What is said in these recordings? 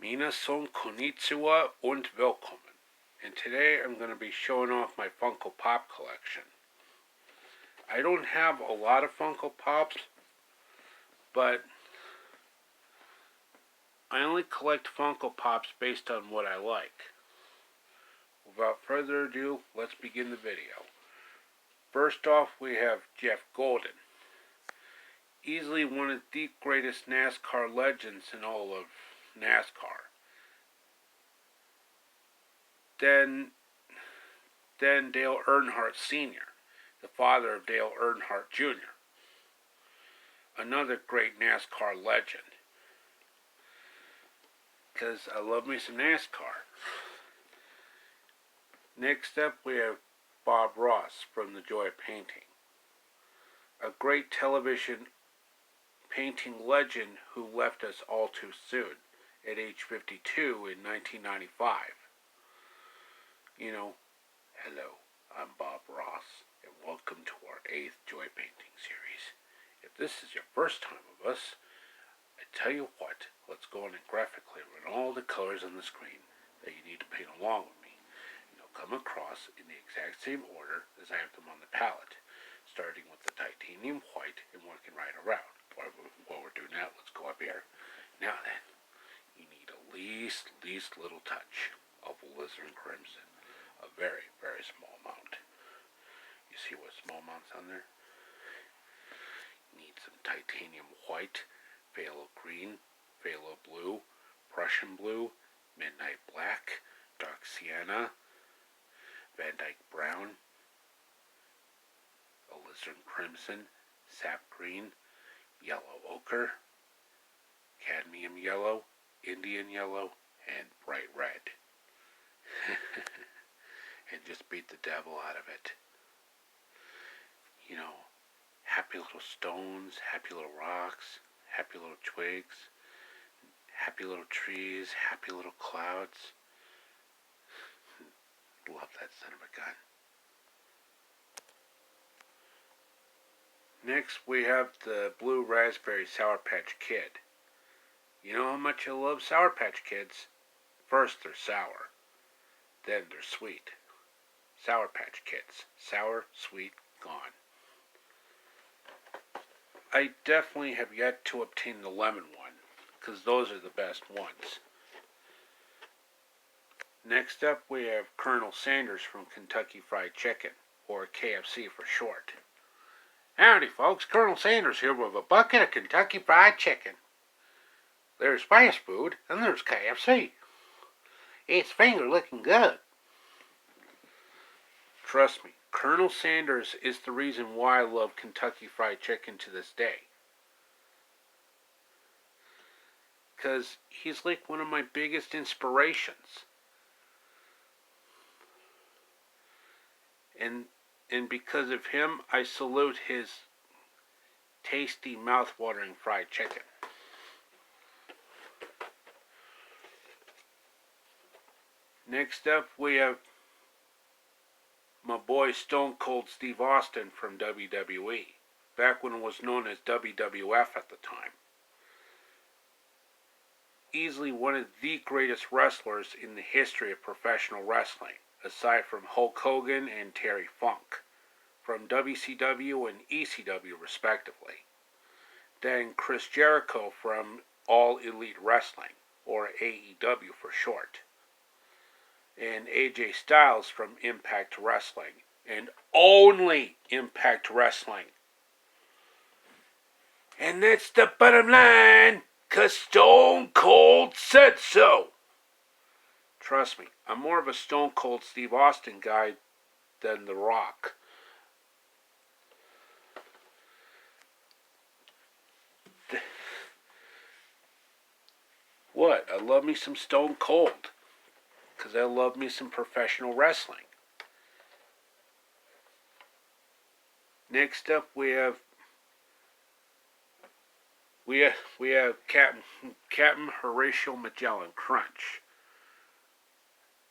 Minasan konnichiwa und willkommen. And today I'm going to be showing off my Funko Pop collection. I don't have a lot of Funko Pops, but I only collect Funko Pops based on what I like. Without further ado, let's begin the video. First off, we have Jeff Golden. Easily one of the greatest NASCAR legends in all of NASCAR. Then Dale Earnhardt Sr., the father of Dale Earnhardt Jr., another great NASCAR legend. Because I love me some NASCAR. Next up, we have Bob Ross from The Joy of Painting. A great television painting legend who left us all too soon at age 52 in 1995. You know, hello, I'm Bob Ross, and welcome to our 8th Joy Painting series. If this is your first time with us, I tell you what, let's go on and graphically run all the colors on the screen that you need to paint along with me. And they'll come across in the exact same order as I have them on the palette, starting with the titanium white and working right around. While we're doing that, let's go up here. Now then, you need a least little touch of alizarin crimson. A very, very small amount. You see what small amount's on there? You need some titanium white, phthalo green, phthalo blue, Prussian blue, midnight black, dark sienna, Van Dyke brown, alizarin crimson, sap green, yellow ochre, cadmium yellow, Indian yellow, and bright red. And just beat the devil out of it. You know, happy little stones, happy little rocks, happy little twigs, happy little trees, happy little clouds. Love that son of a gun. Next, we have the Blue Raspberry Sour Patch Kid. You know how much I love Sour Patch Kids? First, they're sour. Then they're sweet. Sour Patch Kids. Sour, sweet, gone. I definitely have yet to obtain the lemon one, because those are the best ones. Next up, we have Colonel Sanders from Kentucky Fried Chicken, or KFC for short. Howdy folks, Colonel Sanders here with a bucket of Kentucky Fried Chicken. There's fast food, and there's KFC. It's finger looking good. Trust me, Colonel Sanders is the reason why I love Kentucky Fried Chicken to this day. Because he's like one of my biggest inspirations. And because of him, I salute his tasty, mouth-watering fried chicken. Next up, we have my boy Stone Cold Steve Austin from WWE, back when it was known as WWF at the time. Easily one of the greatest wrestlers in the history of professional wrestling, aside from Hulk Hogan and Terry Funk, from WCW and ECW respectively. Then Chris Jericho from All Elite Wrestling, or AEW for short. And AJ Styles from Impact Wrestling, and only Impact Wrestling. And that's the bottom line, 'cause Stone Cold said so. Trust me, I'm more of a Stone Cold Steve Austin guy than The Rock. What? I love me some Stone Cold. Because I love me some professional wrestling. Next up, we have Captain Horatio Magellan Crunch.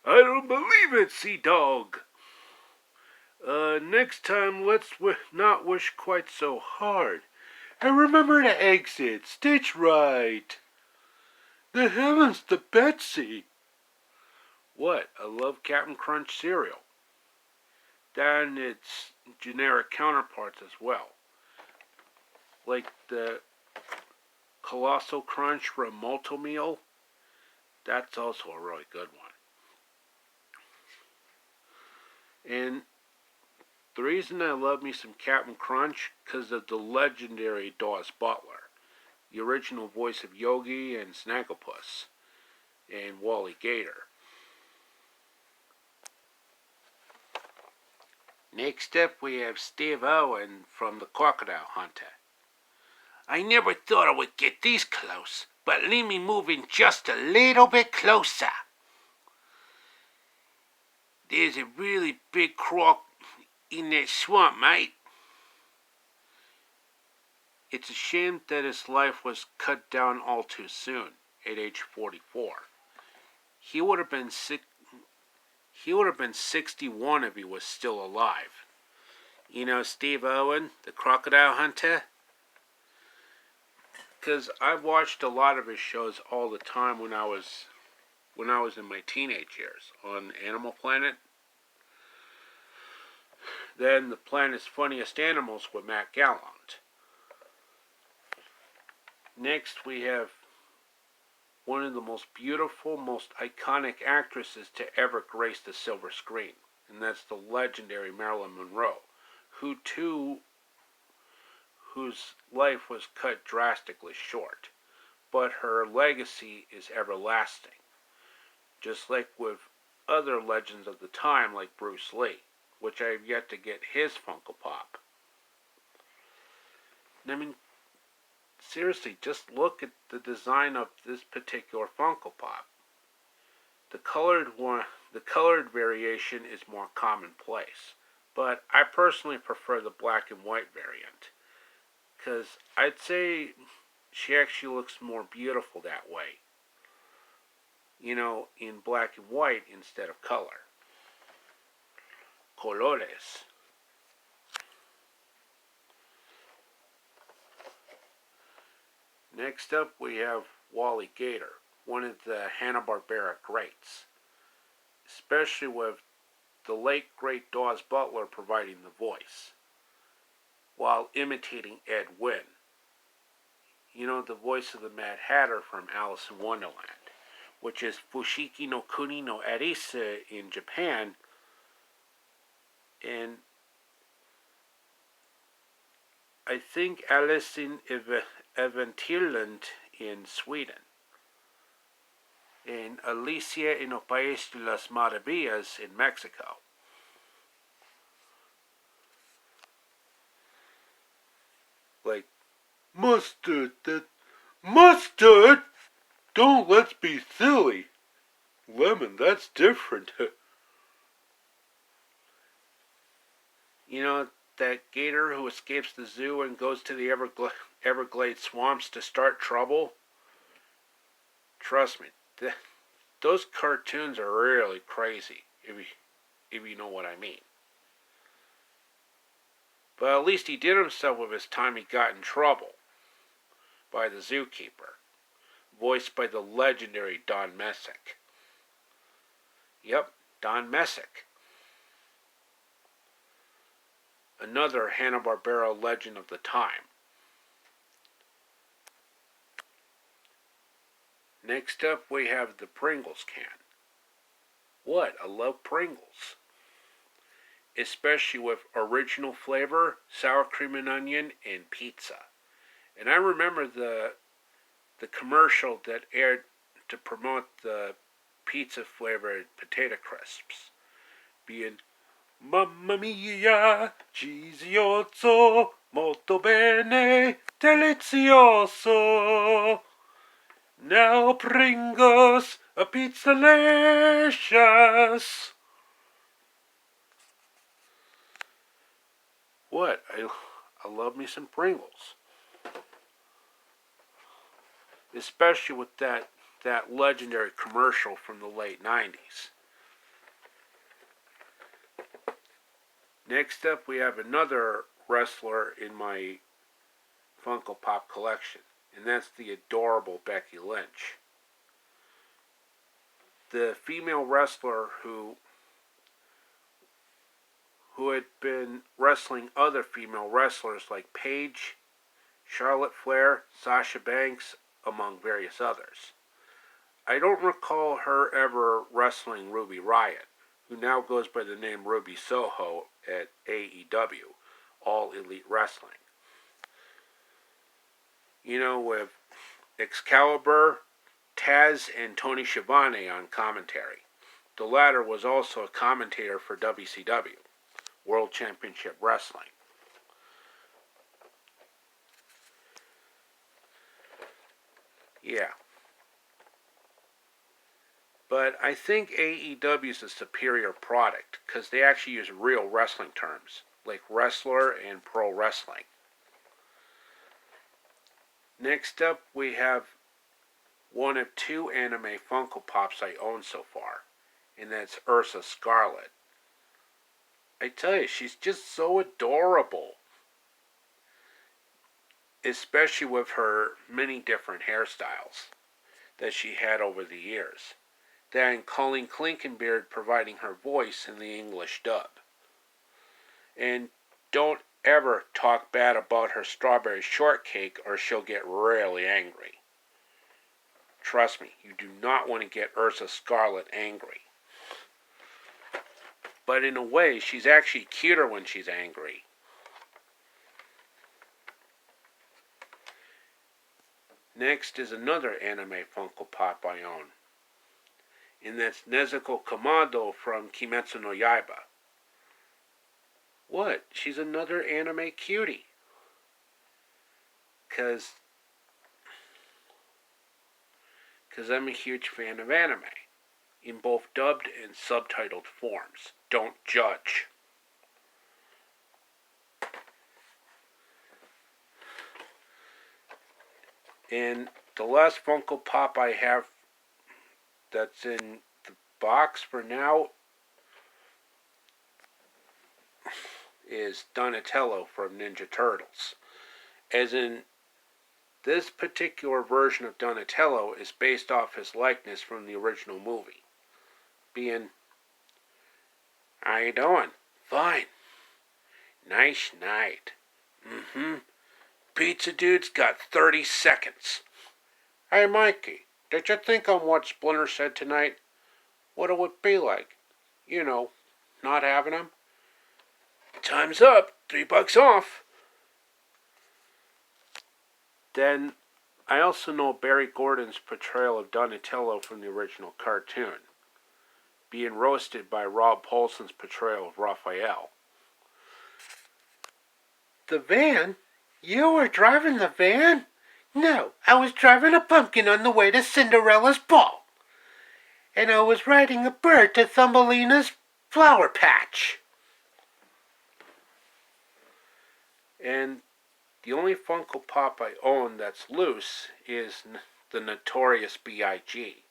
I don't believe it, Sea Dog. Next time, let's not wish quite so hard. And remember to exit. Stitch right. The heavens to Betsy! What? I love Captain Crunch cereal. Then its generic counterparts as well. Like the Colossal Crunch from Multi Meal. That's also a really good one. And the reason I love me some Captain Crunch, because of the legendary Dawes Butler, the original voice of Yogi and Snagglepuss, and Wally Gator. Next up, we have Steve Owen from The Crocodile Hunter. I never thought I would get this close, but let me move in just a little bit closer. There's a really big croc in that swamp, mate. It's a shame that his life was cut down all too soon, at age 44. He would have been 61 if he was still alive. You know Steve Owen, the Crocodile Hunter? Because I've watched a lot of his shows all the time when I was in my teenage years on Animal Planet. Then The Planet's Funniest Animals with Matt Gallant. Next we have one of the most beautiful, most iconic actresses to ever grace the silver screen, and that's the legendary Marilyn Monroe, whose life was cut drastically short, but her legacy is everlasting, just like with other legends of the time like Bruce Lee, which I have yet to get his Funko Pop. I mean, seriously, just look at the design of this particular Funko Pop. The colored variation is more commonplace, but I personally prefer the black and white variant, because I'd say she actually looks more beautiful that way. You know, in black and white instead of color. Colores. Next up, we have Wally Gator, one of the Hanna-Barbera greats, especially with the late great Dawes Butler providing the voice, while imitating Ed Wynn. You know, the voice of the Mad Hatter from Alice in Wonderland, which is Fushigi no Kuni no Alice in Japan, and I think Alice in Eventyrland in Sweden, and Alicia en el País de las Maravillas in Mexico. Like, mustard, mustard! Don't let's be silly. Lemon, that's different. You know, that gator who escapes the zoo and goes to the Everglades swamps to start trouble? Trust me, those cartoons are really crazy, if you know what I mean. But at least he did himself with his time he got in trouble by the zookeeper, voiced by the legendary Don Messick. Yep, Don Messick. Another Hanna-Barbera legend of the time. Next up, we have the Pringles can. What? I love Pringles. Especially with original flavor, sour cream and onion, and pizza. And I remember the commercial that aired to promote the pizza flavored potato crisps being Mamma mia, cheesioso, molto bene, delizioso. Now Pringles, a pizzalicious. What? I love me some Pringles. Especially with that legendary commercial from the late 90s. Next up, we have another wrestler in my Funko Pop collection, and that's the adorable Becky Lynch. the female wrestler who had been wrestling other female wrestlers like Paige, Charlotte Flair, Sasha Banks, among various others. I don't recall her ever wrestling Ruby Riott, who now goes by the name Ruby Soho at AEW, All Elite Wrestling. You know, with Excalibur, Taz, and Tony Schiavone on commentary. The latter was also a commentator for WCW, World Championship Wrestling. Yeah. But I think AEW is a superior product because they actually use real wrestling terms, like wrestler and pro wrestling. Next up, we have one of two anime Funko Pops I own so far, and that's Ursa Scarlet. I tell you, she's just so adorable. Especially with her many different hairstyles that she had over the years. Then Colleen Clinkenbeard providing her voice in the English dub. And don't ever talk bad about her strawberry shortcake or she'll get really angry. Trust me, you do not want to get Ursa Scarlet angry. But in a way, she's actually cuter when she's angry. Next is another anime Funko Pop I own. And that's Nezuko Kamado from Kimetsu no Yaiba. What? She's another anime cutie. Because I'm a huge fan of anime. In both dubbed and subtitled forms. Don't judge. And the last Funko Pop I have that's in the box for now is Donatello from Ninja Turtles. As in, this particular version of Donatello is based off his likeness from the original movie. Being, how you doing? Fine. Nice night. Pizza dude's got 30 seconds. Hey Mikey, did you think on what Splinter said tonight? What it would be like? You know, not having him? Time's up. $3 off. Then, I also know Barry Gordon's portrayal of Donatello from the original cartoon, being roasted by Rob Paulson's portrayal of Raphael. The van? You were driving the van? No, I was driving a pumpkin on the way to Cinderella's ball. And I was riding a bird to Thumbelina's flower patch. And the only Funko Pop I own that's loose is the Notorious B.I.G.,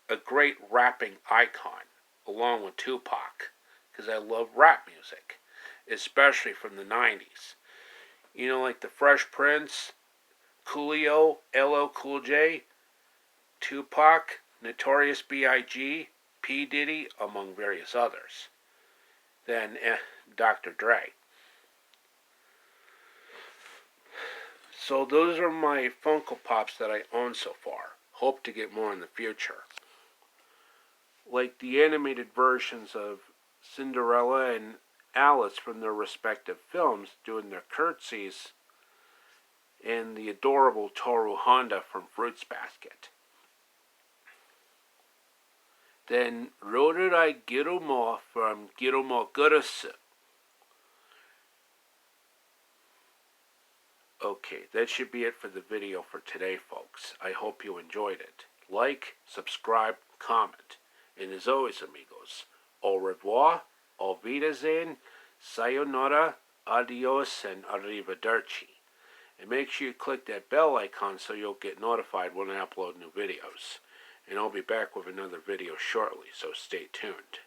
a great rapping icon, along with Tupac, because I love rap music, especially from the 90s. You know, like the Fresh Prince, Coolio, LL Cool J, Tupac, Notorious B.I.G., P. Diddy, among various others. Then Dr. Dre. So those are my Funko Pops that I own so far. Hope to get more in the future. Like the animated versions of Cinderella and Alice from their respective films doing their curtsies, and the adorable Toru Honda from Fruits Basket. Then Roderai Girumo from Girumo Gurusu. Okay, that should be it for the video for today, folks. I hope you enjoyed it. Like, subscribe, comment. And as always, amigos, au revoir, auf Wiedersehen, sayonara, adios, and arrivederci. And make sure you click that bell icon so you'll get notified when I upload new videos. And I'll be back with another video shortly, so stay tuned.